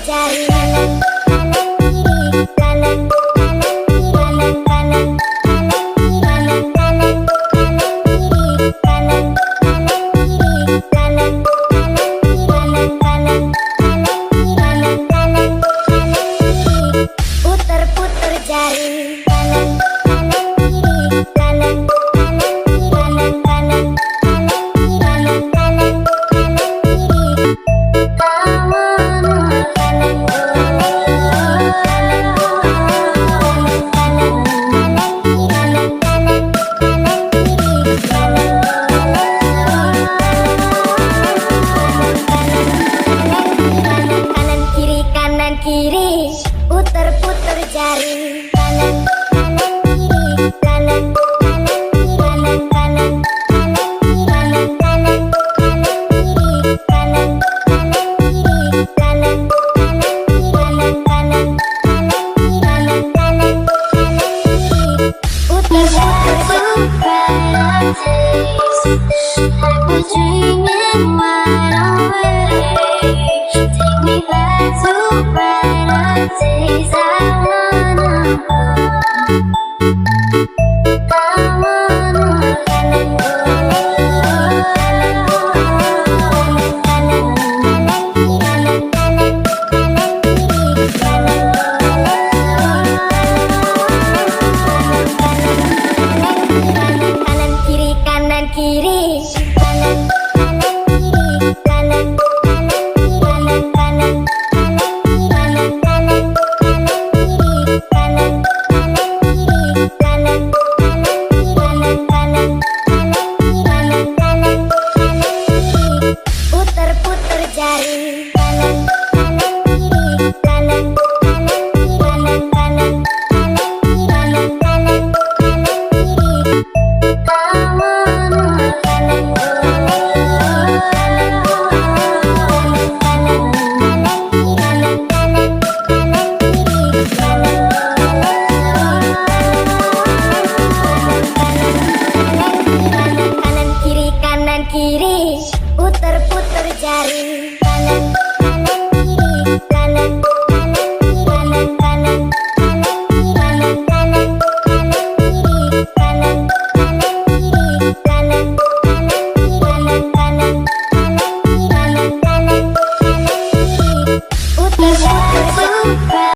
jari. Kanan kanan kiri, kanan kanan kiri, kanan kanan kanan kiri, kanan kanan kanan kiri, kanan kanan kiri, kanan kanan kiri, kanan kanan kanan kiri, kanan kanan kanan kiri. Puter-puter jari. Kanan kanan kiri, kanan kanan kiri, kanan kanan kanan kiri, kanan kanan kanan kiri. Kamu kanan kanan kanan kanan kanan kiri, kanan kanan kanan kiri, kanan kanan kiri, kanan kiri. Puter-puter jari. Kanan kanan kiri, kanan kanan kiri, kanan kanan kanan kiri, kanan kanan kanan kiri, kanan kanan kiri, kanan kanan kiri, kanan kanan kanan kiri, kanan kanan kanan kiri. Puter-puter Like we're dreaming wide awake. Take me back to brighter days. I wanna kanan kanan kanan kanan kiri, kanan kanan kanan kiri, kanan kanan kanan kiri, kanan kiri, kanan